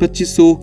2500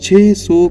600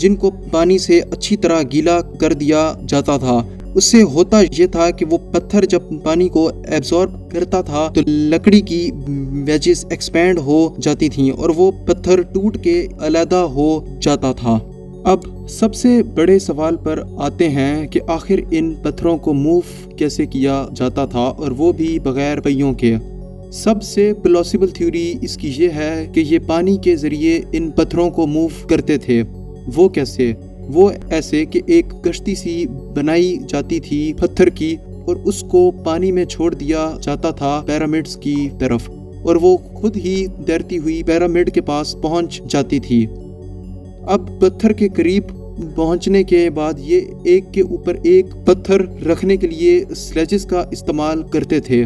جن کو پانی سے اچھی طرح گیلا کر دیا جاتا تھا۔ اس سے ہوتا یہ تھا کہ وہ پتھر جب پانی کو ایبزارب کرتا تھا تو لکڑی کی ویجز ایکسپینڈ ہو جاتی تھیں اور وہ پتھر ٹوٹ کے علیحدہ ہو جاتا تھا۔ اب سب سے بڑے سوال پر آتے ہیں کہ آخر ان پتھروں کو موو کیسے کیا جاتا تھا، اور وہ بھی بغیر پہیوں کے۔ سب سے پلاسیبل تھیوری اس کی یہ ہے کہ یہ پانی کے ذریعے ان پتھروں کو موو کرتے تھے۔ وہ کیسے؟ وہ ایسے کہ ایک کشتی سی بنائی جاتی تھی پتھر کی، اور اس کو پانی میں چھوڑ دیا جاتا تھا پیرامڈز کی طرف، اور وہ خود ہی تیرتی ہوئی پیرامڈ کے پاس پہنچ جاتی تھی۔ اب پتھر کے قریب پہنچنے کے بعد یہ ایک کے اوپر ایک پتھر رکھنے کے لیے سلیجز کا استعمال کرتے تھے۔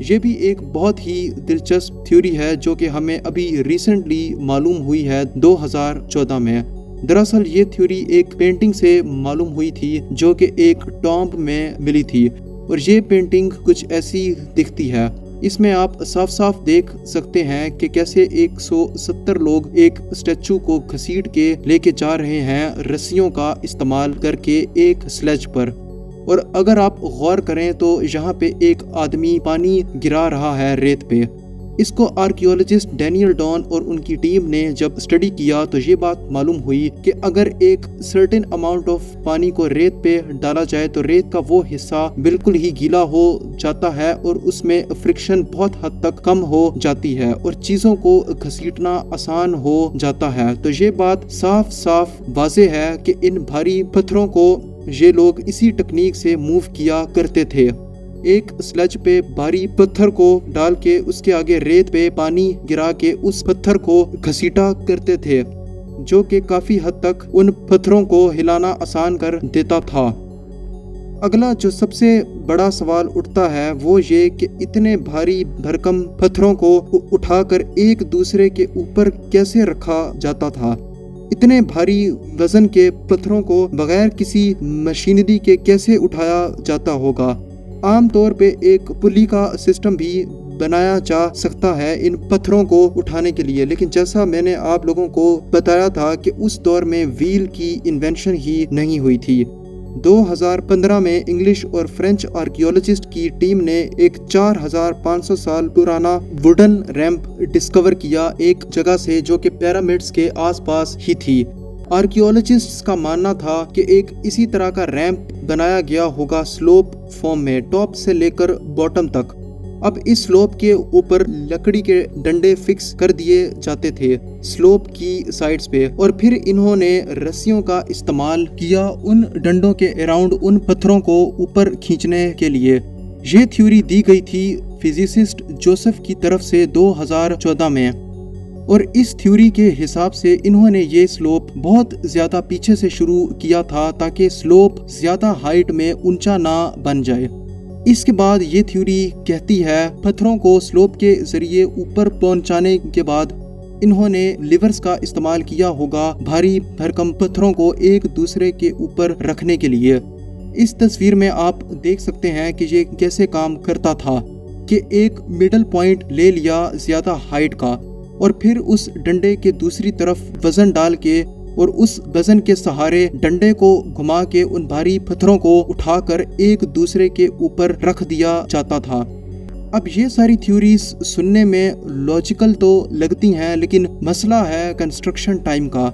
یہ بھی ایک بہت ہی دلچسپ تھیوری ہے جو کہ ہمیں ابھی ریسنٹلی معلوم ہوئی ہے 2014 میں۔ دراصل یہ تھیوری ایک پینٹنگ سے معلوم ہوئی تھی جو کہ ایک ٹامب میں ملی تھی، اور یہ پینٹنگ کچھ ایسی دکھتی ہے۔ اس میں آپ صاف صاف دیکھ سکتے ہیں کہ کیسے 170 لوگ ایک اسٹیچو کو گھسیٹ کے لے کے جا رہے ہیں رسیوں کا استعمال کر کے ایک سلیج پر، اور اگر آپ غور کریں تو یہاں پہ ایک آدمی پانی گرا رہا ہے ریت پہ۔ اس کو آرکیولوجسٹ ڈینیل ڈان اور ان کی ٹیم نے جب اسٹڈی کیا تو یہ بات معلوم ہوئی کہ اگر ایک سرٹن اماؤنٹ آف پانی کو ریت پہ ڈالا جائے تو ریت کا وہ حصہ بالکل ہی گیلا ہو جاتا ہے، اور اس میں فرکشن بہت حد تک کم ہو جاتی ہے اور چیزوں کو گھسیٹنا آسان ہو جاتا ہے۔ تو یہ بات صاف صاف واضح ہے کہ ان بھاری پتھروں کو یہ لوگ اسی ٹیکنیک سے موو کیا کرتے تھے۔ ایک سلیج پہ بھاری پتھر کو ڈال کے اس کے آگے ریت پہ پانی گرا کے اس پتھر کو گھسیٹا کرتے تھے، جو کہ کافی حد تک ان پتھروں کو ہلانا آسان کر دیتا تھا۔ اگلا جو سب سے بڑا سوال اٹھتا ہے وہ یہ کہ اتنے بھاری بھرکم پتھروں کو اٹھا کر ایک دوسرے کے اوپر کیسے رکھا جاتا تھا؟ اتنے بھاری وزن کے پتھروں کو بغیر کسی مشینری کے کیسے اٹھایا جاتا ہوگا؟ عام طور پہ ایک پلی کا سسٹم بھی بنایا جا سکتا ہے ان پتھروں کو اٹھانے کے لیے، لیکن جیسا میں نے آپ لوگوں کو بتایا تھا کہ اس دور میں ویل کی انوینشن ہی نہیں ہوئی تھی۔ 2015 میں انگلش اور فرینچ آرکیولوجسٹ کی ٹیم نے ایک 4500 سال پرانا ووڈن ریمپ ڈسکور کیا ایک جگہ سے جو کہ پیرامڈز کے آس پاس ہی تھی۔ آرکیولوجسٹس کا ماننا تھا کہ ایک اسی طرح کا ریمپ بنایا گیا ہوگا سلوپ فارم میں، ٹاپ سے لے کر باٹم تک۔ اب اس سلوپ کے اوپر لکڑی کے ڈنڈے فکس کر دیے جاتے تھے سلوپ کی سائڈز پہ، اور پھر انہوں نے رسیوں کا استعمال کیا ان ڈنڈوں کے اراؤنڈ ان پتھروں کو اوپر کھینچنے کے لیے۔ یہ تھیوری دی گئی تھی فزسسٹ جوسف کی طرف سے 2014 میں، اور اس تھیوری کے حساب سے انہوں نے یہ سلوپ بہت زیادہ پیچھے سے شروع کیا تھا تاکہ سلوپ زیادہ ہائٹ میں اونچا نہ بن جائے۔ اس کے بعد یہ تھیوری کہتی ہے پتھروں کو سلوپ کے ذریعے اوپر پہنچانے کے بعد انہوں نے لیورز کا استعمال کیا ہوگا بھاری بھرکم پتھروں کو ایک دوسرے کے اوپر رکھنے کے لیے۔ اس تصویر میں آپ دیکھ سکتے ہیں کہ یہ کیسے کام کرتا تھا کہ ایک مڈل پوائنٹ لے لیا زیادہ ہائٹ کا، اور پھر اس ڈنڈے کے دوسری طرف وزن ڈال کے اور اس وزن کے سہارے ڈنڈے کو گھما کے ان بھاری پتھروں کو اٹھا کر ایک دوسرے کے اوپر رکھ دیا جاتا تھا۔ اب یہ ساری تھیوریز سننے میں لاجیکل تو لگتی ہیں، لیکن مسئلہ ہے کنسٹرکشن ٹائم کا۔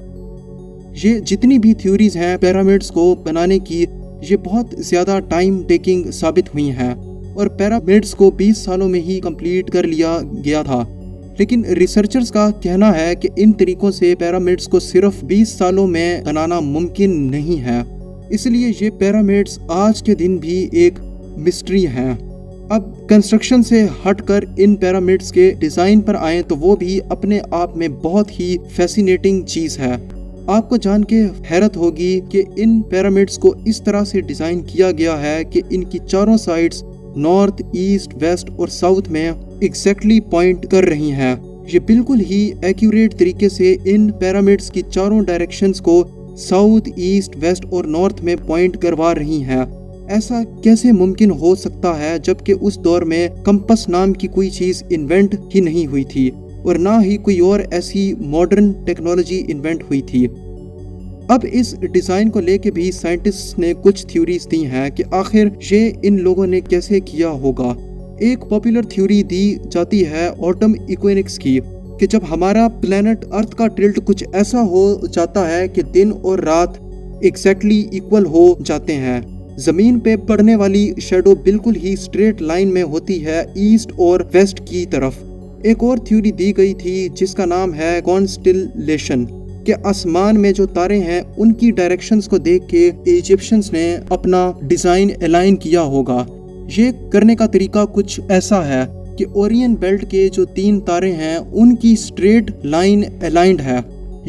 یہ جتنی بھی تھیوریز ہیں پیرامڈز کو بنانے کی، یہ بہت زیادہ ٹائم ٹیکنگ ثابت ہوئی ہیں، اور پیرامڈز کو 20 سالوں میں ہی کمپلیٹ کر لیا گیا تھا۔ لیکن ریسرچرز کا کہنا ہے کہ ان طریقوں سے پیرامڈز کو صرف 20 سالوں میں بنانا ممکن نہیں ہے، اس لیے یہ پیرامڈز آج کے دن بھی ایک مسٹری ہیں۔ اب کنسٹرکشن سے ہٹ کر ان پیرامڈز کے ڈیزائن پر آئیں تو وہ بھی اپنے آپ میں بہت ہی فیسینیٹنگ چیز ہے۔ آپ کو جان کے حیرت ہوگی کہ ان پیرامڈز کو اس طرح سے ڈیزائن کیا گیا ہے کہ ان کی چاروں سائڈز نارتھ، ایسٹ، ویسٹ اور ساؤتھ میں ایگزیکٹلی پوائنٹ کر رہی ہیں۔ یہ بالکل ہی ایکوریٹ طریقے سے ان پیرامڈز کی چاروں ڈائریکشنز کو ساؤتھ، ایسٹ، ویسٹ اور نارتھ میں پوائنٹ کروا رہی ہیں۔ ایسا کیسے ممکن ہو سکتا ہے جبکہ اس دور میں کمپس نام کی کوئی چیز انوینٹ ہی نہیں ہوئی تھی، اور نہ ہی کوئی اور ایسی ماڈرن ٹیکنالوجی انوینٹ ہوئی تھی۔ اب اس ڈیزائن کو لے کے بھی سائنٹسٹ نے کچھ تھیوریز دی ہیں کہ آخر یہ ان لوگوں نے کیسے کیا ہوگا۔ ایک پاپولر تھیوری دی جاتی ہے آٹم ایکوینکس کی، کہ جب ہمارا پلانٹ ارتھ کا ٹلٹ کچھ ایسا ہو جاتا ہے کہ دن اور رات ایگزیکٹلی ایکول ہو جاتے ہیں، زمین پہ پڑنے والی شیڈو بالکل ہی اسٹریٹ لائن میں ہوتی ہے ایسٹ اور ویسٹ کی طرف۔ ایک اور تھیوری دی گئی تھی جس کا نام ہے کانسٹیلیشن، کہ آسمان میں جو تارے ہیں ان کی ڈائریکشنز کو دیکھ کے ایجپشنز نے اپنا ڈیزائن الائن کیا ہوگا۔ یہ کرنے کا طریقہ کچھ ایسا ہے کہ اورین بیلٹ کے جو 3 تارے ہیں ان کی اسٹریٹ لائن الائنڈ ہے۔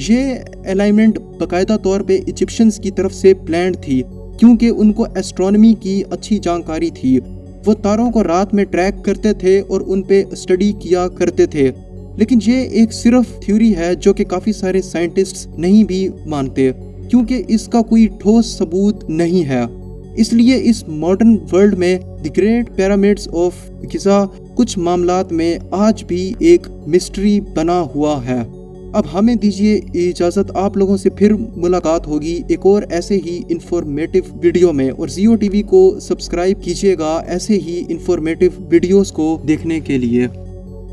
یہ الائنمنٹ باقاعدہ طور پہ ایجپشنز کی طرف سے پلانڈ تھی، کیونکہ ان کو ایسٹرونومی کی اچھی جانکاری تھی۔ وہ تاروں کو رات میں ٹریک کرتے تھے اور ان پہ اسٹڈی کیا کرتے تھے۔ لیکن یہ ایک صرف تھیوری ہے جو کہ کافی سارے سائنٹسٹس نہیں بھی مانتے، کیونکہ اس کا کوئی ٹھوس ثبوت نہیں ہے۔ اس لیے اس ماڈرن ورلڈ میں دی گریٹ پیرامڈز آف گزا کچھ معاملات میں آج بھی ایک مسٹری بنا ہوا ہے۔ اب ہمیں دیجیے اجازت، آپ لوگوں سے پھر ملاقات ہوگی ایک اور ایسے ہی انفارمیٹیو ویڈیو میں، اور زیو ٹی وی کو سبسکرائب کیجیے گا ایسے ہی انفارمیٹیو ویڈیوز کو دیکھنے کے لیے۔